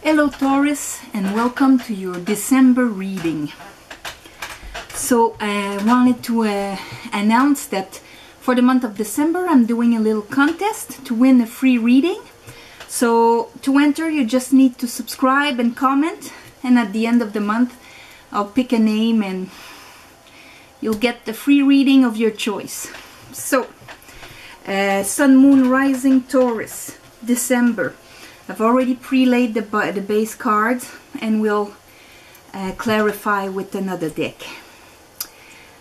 Hello Taurus, and welcome to your December reading. So I wanted to announce that for the month of December I'm doing a little contest to win a free reading. So to enter you just need to subscribe and comment, and at the end of the month I'll pick a name and you'll get the free reading of your choice. So Sun, Moon, Rising, Taurus, December. I've already pre-laid the base cards and we'll clarify with another deck.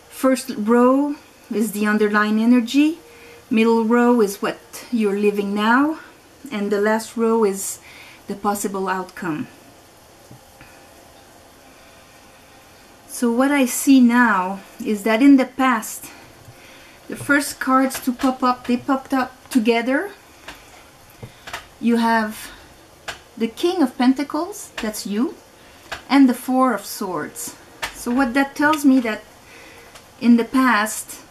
First row is the underlying energy, middle row is what you're living now, and the last row is the possible outcome. So what I see now is that in the past, the first cards to pop up, they popped up together. You have the King of Pentacles, that's you, and the Four of Swords. So what that tells me that in the past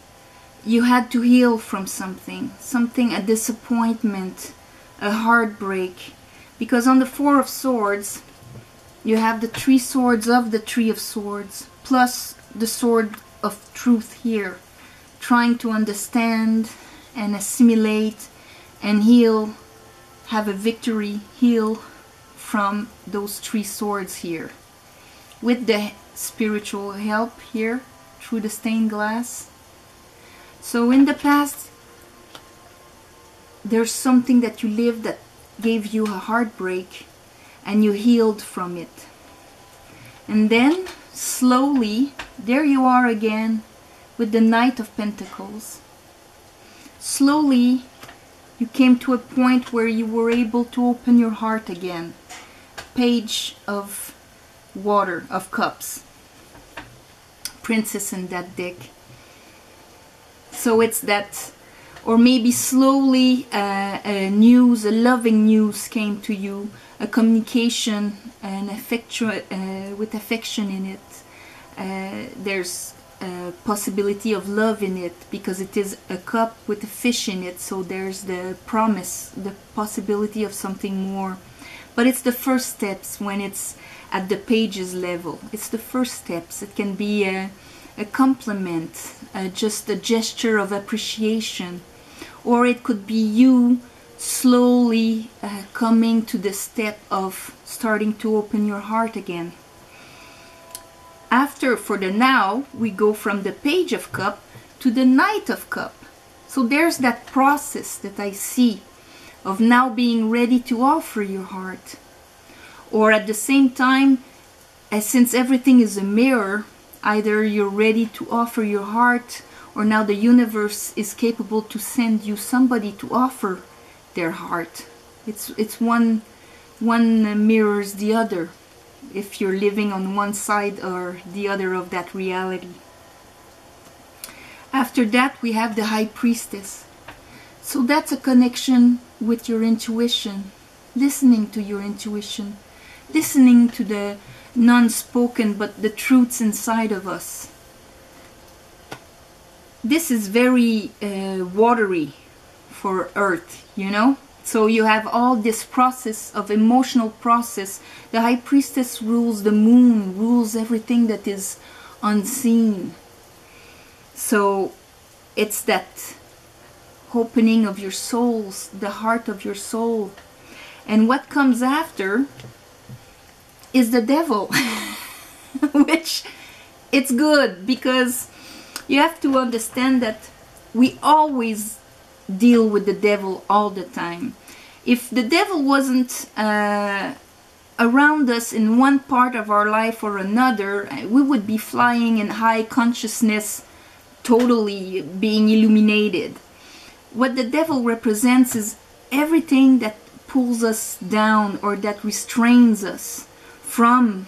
you had to heal from something, a disappointment, a heartbreak, because on the Four of Swords you have the three swords of the Three of Swords plus the Sword of Truth here, trying to understand and assimilate and heal, have a victory, heal from those three swords here, with the spiritual help here through the stained glass. So in the past there's something that you lived that gave you a heartbreak and you healed from it, and then slowly there you are again with the Knight of Pentacles. Slowly you came to a point where you were able to open your heart again. Page of Water, of Cups, Princess in that deck. So it's that, or maybe slowly a loving news came to you, a communication, an with affection in it. There's a possibility of love in it because it is a cup with a fish in it, so there's the promise, the possibility of something more. But it's the first steps when it's at the pages level. It's the first steps. It can be a compliment, just a gesture of appreciation, or it could be you slowly coming to the step of starting to open your heart again. After, for the now, we go from the Page of Cup to the Knight of Cup. So there's that process that I see of now being ready to offer your heart. Or at the same time, since everything is a mirror, either you're ready to offer your heart, or now the universe is capable to send you somebody to offer their heart. It's one mirrors the other, if you're living on one side or the other of that reality. After that we have the High Priestess. So that's a connection with your intuition, listening to your intuition, listening to the non-spoken but the truths inside of us. This is very watery for Earth, you know? So you have all this process of emotional process. The High Priestess rules the moon, rules everything that is unseen. So it's that opening of your souls, the heart of your soul. And what comes after is the Devil, which it's good because you have to understand that we always deal with the devil all the time. If the devil wasn't around us in one part of our life or another, we would be flying in high consciousness, totally being illuminated. What the devil represents is everything that pulls us down or that restrains us from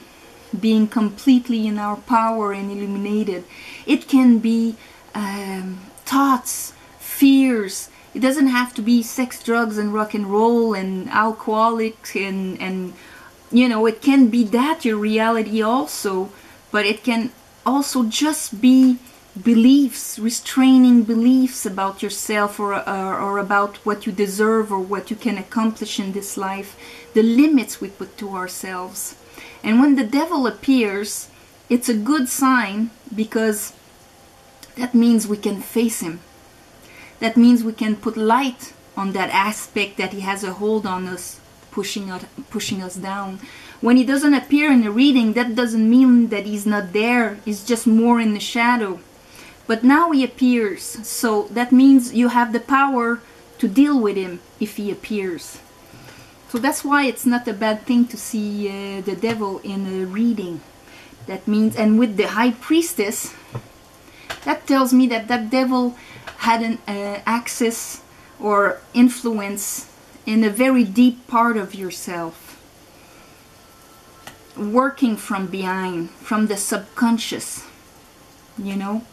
being completely in our power and illuminated. It can be thoughts, fears. It doesn't have to be sex, drugs, and rock and roll and alcoholics and you know, it can be that your reality also, but it can also just be beliefs, restraining beliefs about yourself, or about what you deserve or what you can accomplish in this life, the limits we put to ourselves. And when the devil appears, it's a good sign, because that means we can face him. That means we can put light on that aspect that he has a hold on us, pushing us down. When he doesn't appear in the reading, that doesn't mean that he's not there. He's just more in the shadow. But now he appears, so that means you have the power to deal with him if he appears. So that's why it's not a bad thing to see the devil in a reading. That means, and with the High Priestess, that tells me that that devil had an access or influence in a very deep part of yourself, working from behind, from the subconscious, you know.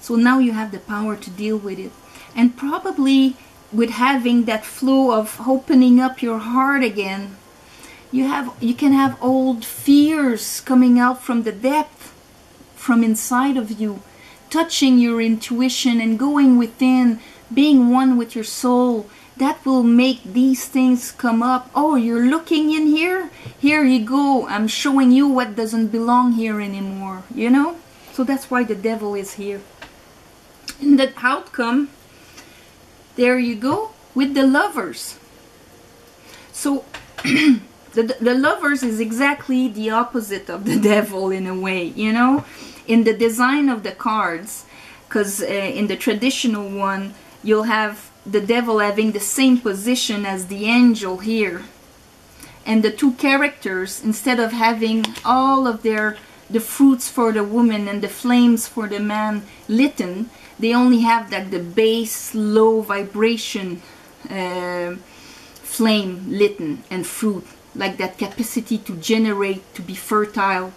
So now you have the power to deal with it. And probably with having that flow of opening up your heart again, you can have old fears coming out from the depth, from inside of you, touching your intuition and going within, being one with your soul. That will make these things come up. Oh, you're looking in here? Here you go. I'm showing you what doesn't belong here anymore, you know? So that's why the devil is here. And the outcome, there you go, with the Lovers. So the Lovers is exactly the opposite of the devil in a way, you know, in the design of the cards. Because in the traditional one, you'll have the devil having the same position as the angel here. And the two characters, instead of having all of the fruits for the woman and the flames for the man lit, they only have like the base low vibration flame lit and fruit, like that capacity to generate, to be fertile,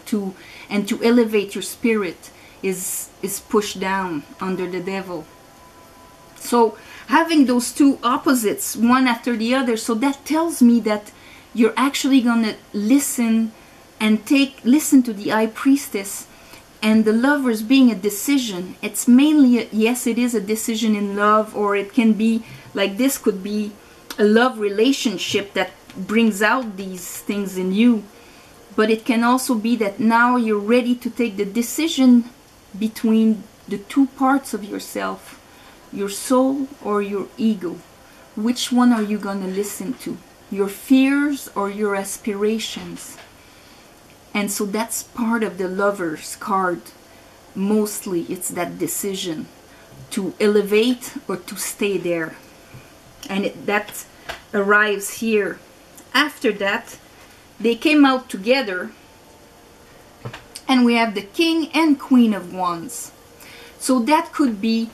and to elevate your spirit is pushed down under the devil. So having those two opposites, one after the other, so that tells me that you're actually gonna listen to the High Priestess. And the Lovers being a decision, it's mainly, yes, it is a decision in love, or it can be, like this could be a love relationship that brings out these things in you. But it can also be that now you're ready to take the decision between the two parts of yourself, your soul or your ego. Which one are you going to listen to? Your fears or your aspirations? And so that's part of the Lovers card. Mostly it's that decision to elevate or to stay there. And that arrives here. After that, they came out together. And we have the King and Queen of Wands. So that could be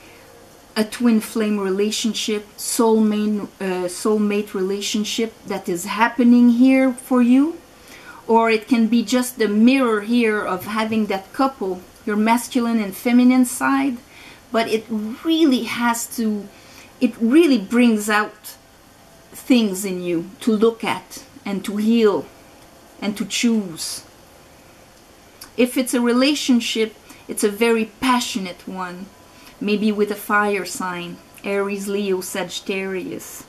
a twin flame relationship, soulmate relationship that is happening here for you. Or it can be just the mirror here of having that couple, your masculine and feminine side. But it really brings out things in you to look at and to heal and to choose. If it's a relationship, it's a very passionate one. Maybe with a fire sign, Aries, Leo, Sagittarius.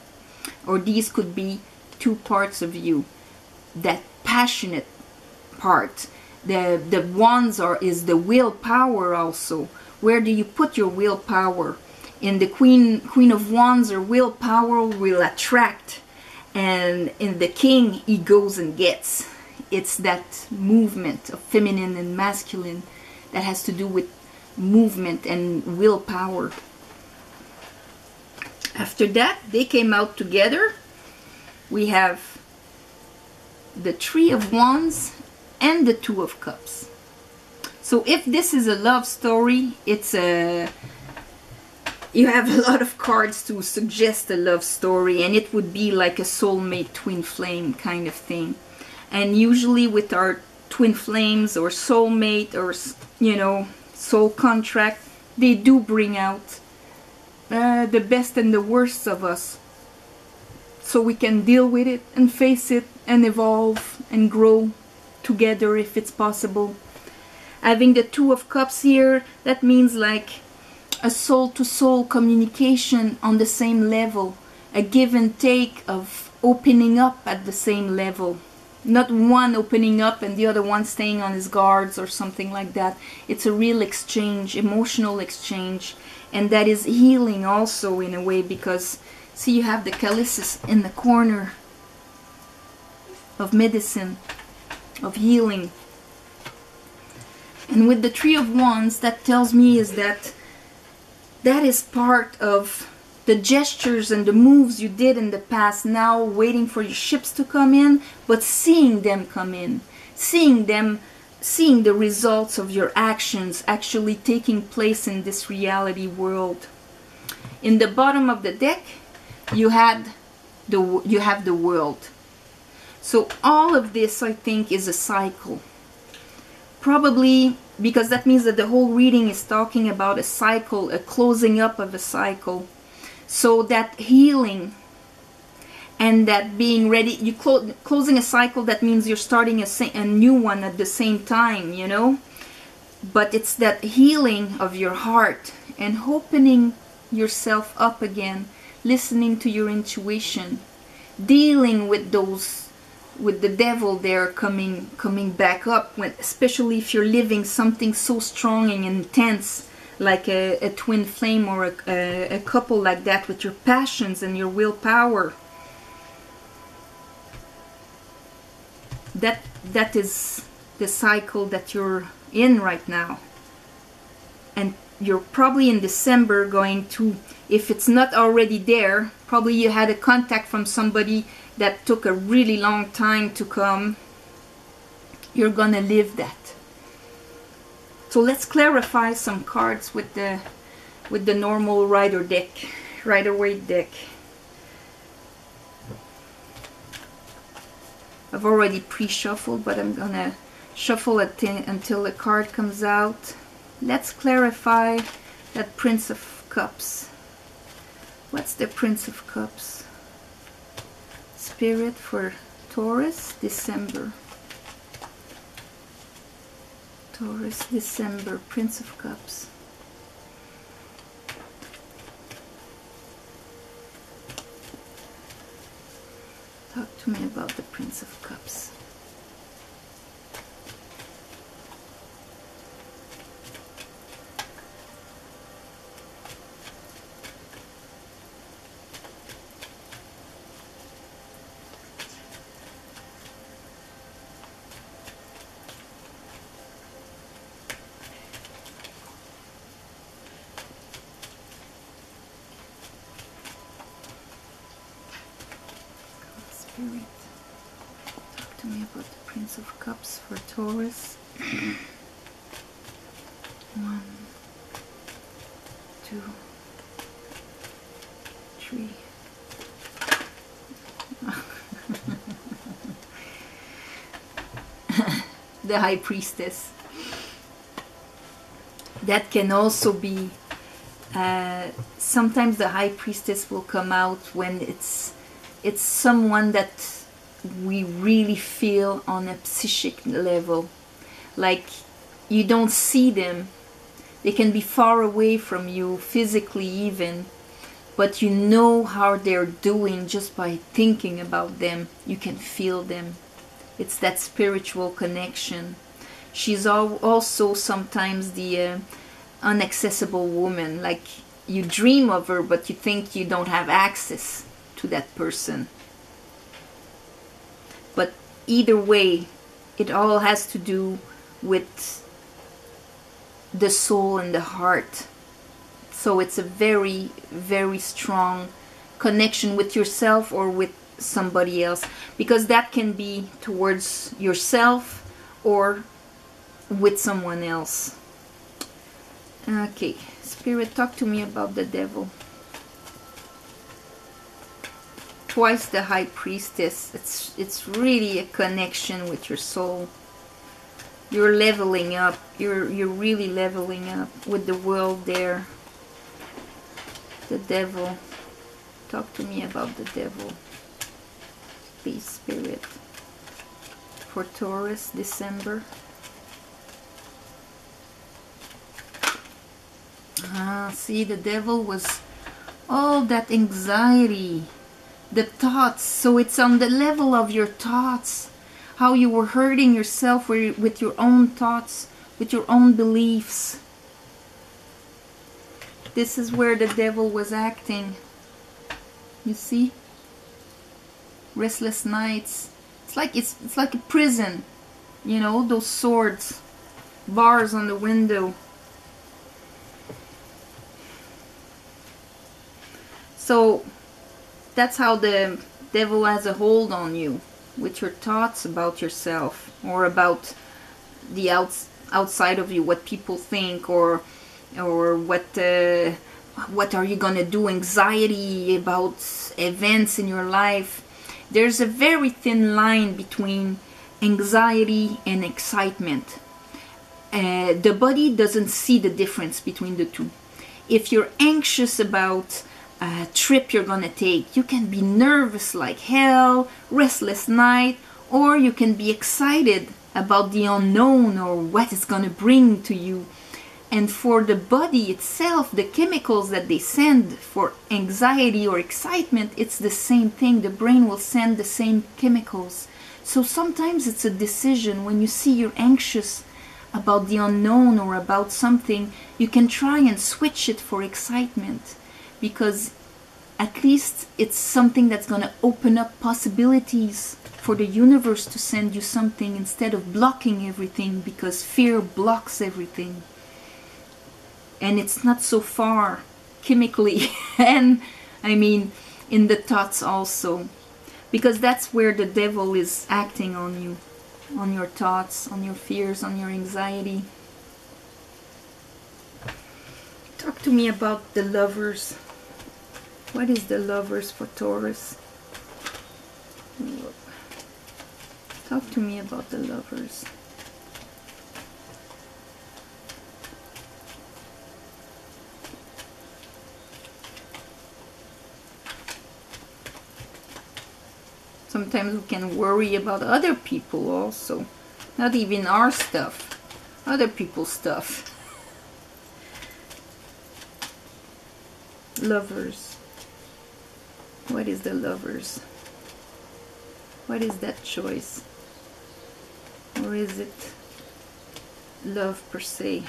Or these could be two parts of you. That passionate part. The wands is the willpower also. Where do you put your willpower? In the Queen of Wands, or willpower will attract, and in the King, he goes and gets. It's that movement of feminine and masculine that has to do with movement and willpower. After that, they came out together. We have the Three of Wands and the Two of Cups. So if this is a love story, you have a lot of cards to suggest a love story, and it would be like a soulmate twin flame kind of thing. And usually with our twin flames or soulmate or, you know, soul contract, they do bring out the best and the worst of us, so we can deal with it and face it and evolve and grow together if it's possible. Having the Two of Cups here, that means like a soul-to-soul communication on the same level, a give and take of opening up at the same level. Not one opening up and the other one staying on his guards or something like that. It's a real exchange, emotional exchange, and that is healing also in a way, because see, you have the chalices in the corner of medicine, of healing. And with the Three of Wands, that tells me is that is part of the gestures and the moves you did in the past, now waiting for your ships to come in, but seeing them come in, seeing the results of your actions actually taking place in this reality world. In the bottom of the deck, you have the World. So all of this, I think, is a cycle. Probably because that means that the whole reading is talking about a cycle, a closing up of a cycle. So that healing and that being ready, you closing a cycle, that means you're starting a new one at the same time, you know. But it's that healing of your heart and opening yourself up again, listening to your intuition, dealing with the devil there coming back up, especially if you're living something so strong and intense, like a twin flame or a couple like that, with your passions and your willpower. That is the cycle that you're in right now. And you're probably in December going to, if it's not already there, probably you had a contact from somebody that took a really long time to come. You're gonna live that. So let's clarify some cards with the normal Rider-Waite deck. I've already pre-shuffled, but I'm gonna shuffle it until the card comes out. Let's clarify that Prince of Cups. What's the Prince of Cups? Spirit for Taurus December. Taurus December, Prince of Cups. Talk to me about the Prince of Cups. Spirit, talk to me about the Prince of Cups for Taurus. 1, 2, 3. The High Priestess. That can also be, sometimes the High Priestess will come out when it's someone that we really feel on a psychic level. Like, you don't see them. They can be far away from you, physically even, but you know how they're doing just by thinking about them. You can feel them. It's that spiritual connection. She's also sometimes the inaccessible woman. Like, you dream of her, but you think you don't have access to that person. But either way, it all has to do with the soul and the heart. So it's a very, very strong connection with yourself or with somebody else, because that can be towards yourself or with someone else. Okay, Spirit, talk to me about the devil. Twice the High Priestess. It's really a connection with your soul. You're leveling up. You're really leveling up with the world there. The devil. Talk to me about the devil. Please, Spirit. For Taurus December. Ah, see, the devil was all that anxiety, the thoughts. So it's on the level of your thoughts, how you were hurting yourself with your own thoughts, with your own beliefs. This is where the devil was acting. You see? Restless nights. It's like a prison. You know, those swords, bars on the window. So that's how the devil has a hold on you, with your thoughts about yourself, or about the outside of you, what people think, or what are you gonna do, anxiety about events in your life. There's a very thin line between anxiety and excitement. The body doesn't see the difference between the two. If you're anxious about a trip you're gonna take, you can be nervous like hell, restless night, or you can be excited about the unknown or what it's gonna bring to you. And for the body itself, the chemicals that they send for anxiety or excitement, it's the same thing. The brain will send the same chemicals. So sometimes it's a decision. When you see you're anxious about the unknown or about something, you can try and switch it for excitement, because at least it's something that's going to open up possibilities for the universe to send you something, instead of blocking everything, because fear blocks everything. And it's not so far chemically and I mean in the thoughts also, because that's where the devil is acting on you, on your thoughts, on your fears, on your anxiety. Talk to me about the Lovers. What is the Lovers for Taurus? Talk to me about the Lovers. Sometimes we can worry about other people also. Not even our stuff. Other people's stuff. Lovers. What is the Lovers? What is that choice? Or is it love per se?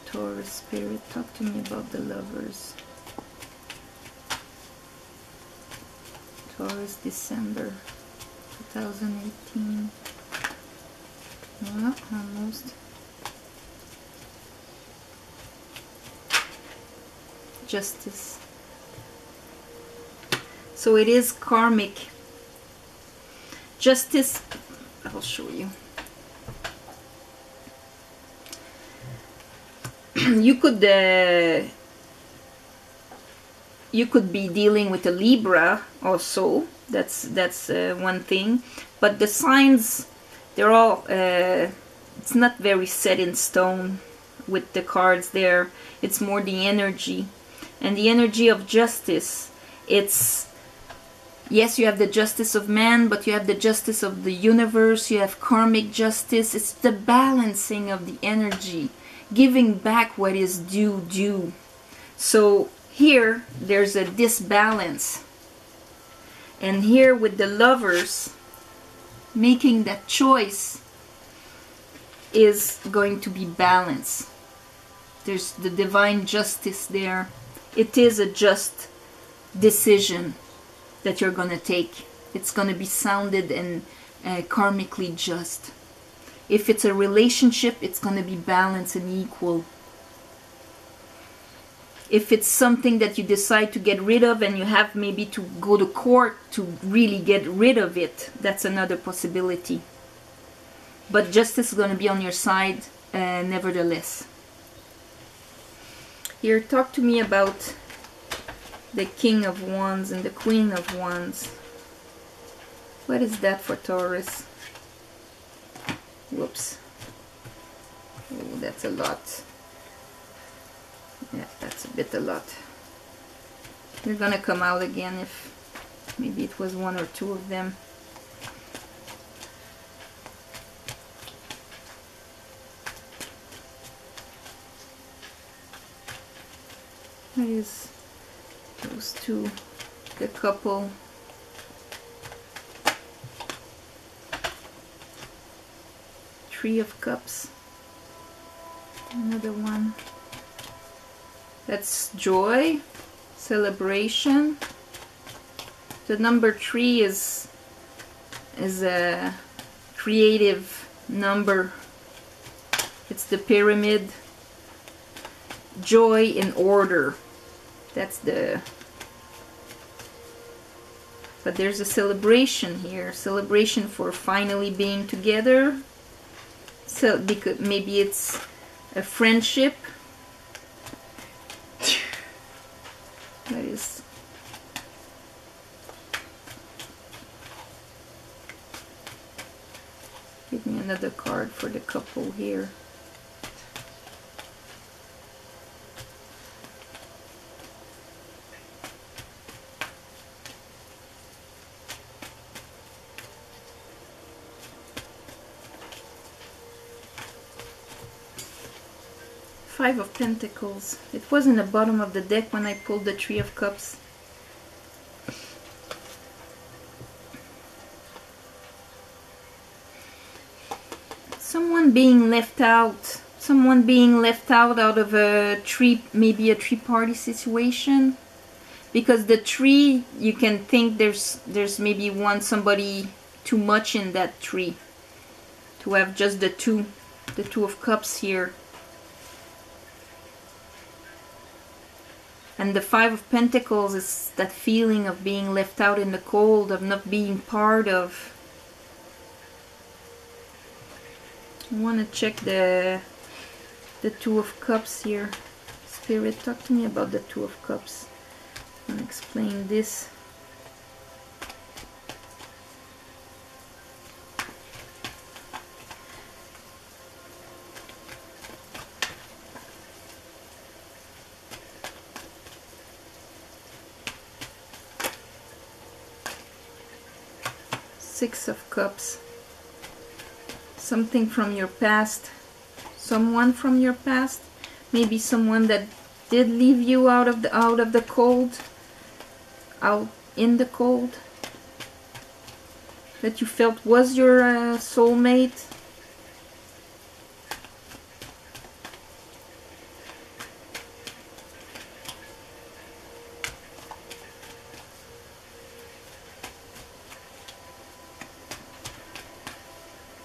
Taurus spirit, talk to me about the Lovers. Taurus December 2018. Well, almost. Justice. So it is karmic. Justice, I'll show you. You could be dealing with a Libra also. That's one thing. But the signs, they're all it's not very set in stone with the cards there. It's more the energy. And the energy of justice, it's, yes, you have the justice of man, but you have the justice of the universe. You have karmic justice. It's the balancing of the energy, giving back what is due. So here there's a disbalance, and here with the Lovers, making that choice is going to be balance. There's the divine justice there. It is a just decision that you're going to take. It's going to be sounded and karmically just. If it's a relationship, it's going to be balanced and equal. If it's something that you decide to get rid of and you have maybe to go to court to really get rid of it, that's another possibility. But justice is going to be on your side nevertheless. Here, talk to me about the King of Wands and the Queen of Wands. What is that for Taurus? Whoops. Oh, that's a lot. Yeah, that's a lot. They're gonna come out again if maybe it was one or two of them. What is those two? The couple. Three of Cups. Another one. That's joy, celebration. The number 3 is a creative number. It's the pyramid. Joy in order. That's the... But there's a celebration here. Celebration for finally being together. So because maybe it's a friendship. That is... Give me another card for the couple here. Five of Pentacles. It was in the bottom of the deck when I pulled the Three of Cups. Someone being left out. Someone being left out of a tree, maybe a tree-party situation. Because the tree, you can think there's maybe somebody too much in that tree. To have just the Two of Cups here. And the Five of Pentacles is that feeling of being left out in the cold, of not being part of. I want to check the Two of Cups here. Spirit, talk to me about the Two of Cups. I want to explain this. Six of Cups. Something from your past. Someone from your past. Maybe someone that did leave you out of the cold. Out in the cold. That you felt was your soulmate.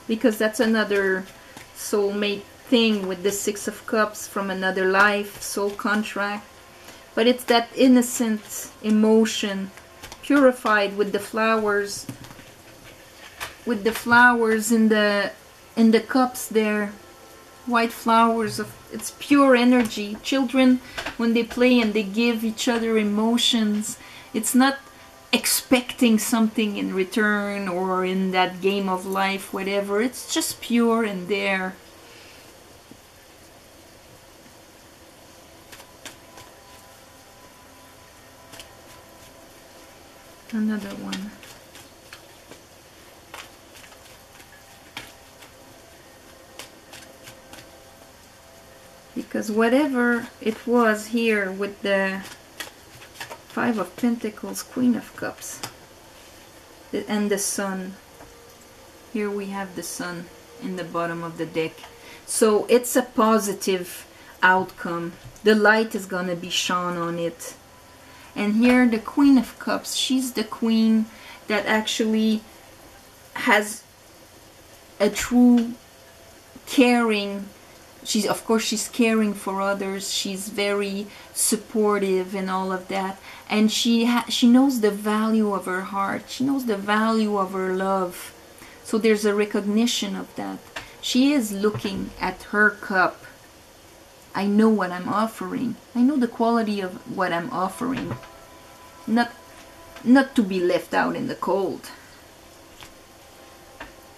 Because that's another soulmate thing with the Six of Cups from another life, soul contract. But it's that innocent emotion, purified with the flowers in the cups there. White flowers, it's pure energy. Children, when they play and they give each other emotions, it's not expecting something in return or in that game of life, whatever. It's just pure and there. Another one. Because whatever it was here with the Five of Pentacles, Queen of Cups, and the Sun. Here we have the Sun in the bottom of the deck. So it's a positive outcome. The light is gonna be shone on it. And here the Queen of Cups, she's the queen that actually has a true caring. Of course she's caring for others. She's very supportive and all of that. And she knows the value of her heart. She knows the value of her love. So there's a recognition of that. She is looking at her cup. I know what I'm offering. I know the quality of what I'm offering. Not to be left out in the cold.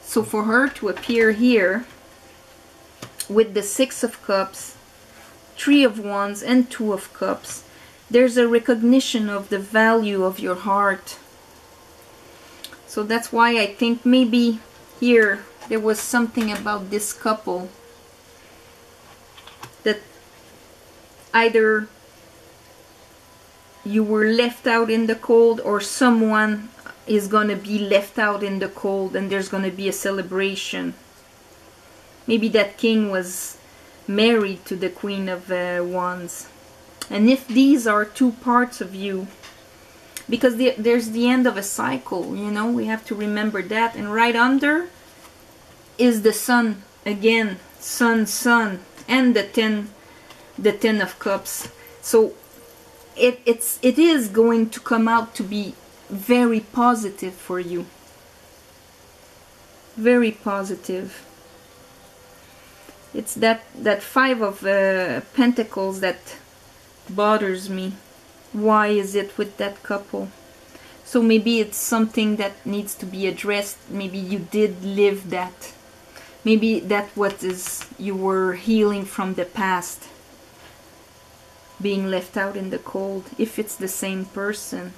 So for her to appear here with the Six of Cups, Three of Wands, and Two of Cups, there's a recognition of the value of your heart. So that's why I think maybe here there was something about this couple that either you were left out in the cold, or someone is gonna be left out in the cold, and there's gonna be a celebration. Maybe that king was married to the Queen of Wands. And if these are two parts of you, because there's the end of a cycle, you know, we have to remember that. And right under is the sun again, sun, and the ten of cups. So it is going to come out to be very positive for you, very positive. It's that Five of Pentacles that bothers me. Why is it with that couple? So maybe it's something that needs to be addressed. Maybe you did live that. Maybe that what is you were healing from the past, being left out in the cold, if it's the same person,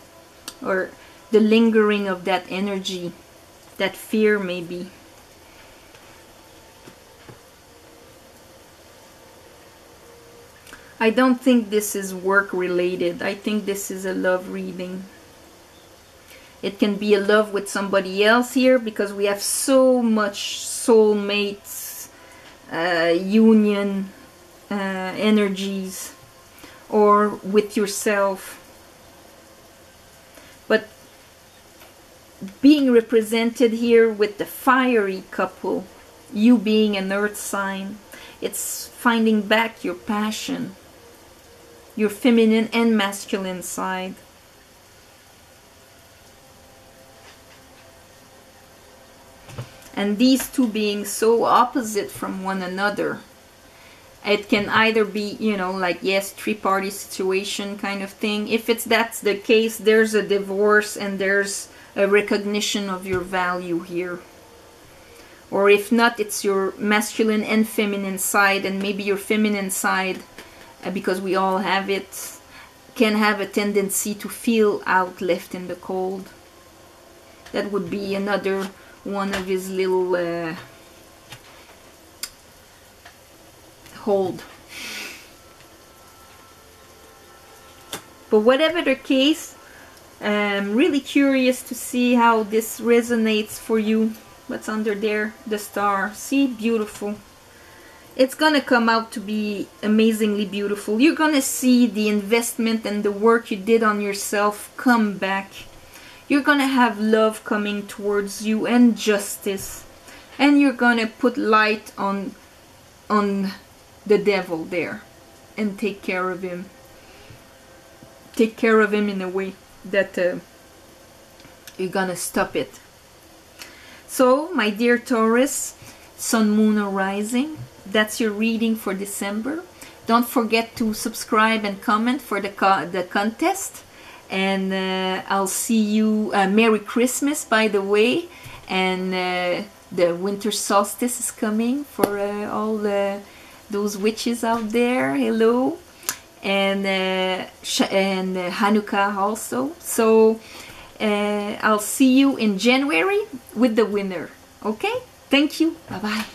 or the lingering of that energy, that fear maybe. I don't think this is work related. I think this is a love reading. It can be a love with somebody else here, because we have so much soulmates, union energies, or with yourself. But being represented here with the fiery couple, you being an earth sign, it's finding back your passion, your feminine and masculine side. And these two being so opposite from one another. It can either be, you know, like, yes, three-party situation kind of thing. If that's the case, there's a divorce and there's a recognition of your value here. Or if not, it's your masculine and feminine side, and maybe your feminine side, because we all have it, can have a tendency to feel out, left in the cold. That would be another one of his little hold. But whatever the case, I'm really curious to see how this resonates for you. What's under there? The star. See? Beautiful. It's gonna come out to be amazingly beautiful. You're gonna see the investment and the work you did on yourself come back. You're gonna have love coming towards you, and justice. And you're gonna put light on the devil there and take care of him. Take care of him in a way that you're gonna stop it. So, my dear Taurus, Sun, Moon, or Rising, that's your reading for December. Don't forget to subscribe and comment for the contest. And I'll see you. Merry Christmas, by the way. And the winter solstice is coming for all those witches out there. Hello. And Hanukkah also. So I'll see you in January with the winner. Okay? Thank you. Bye-bye.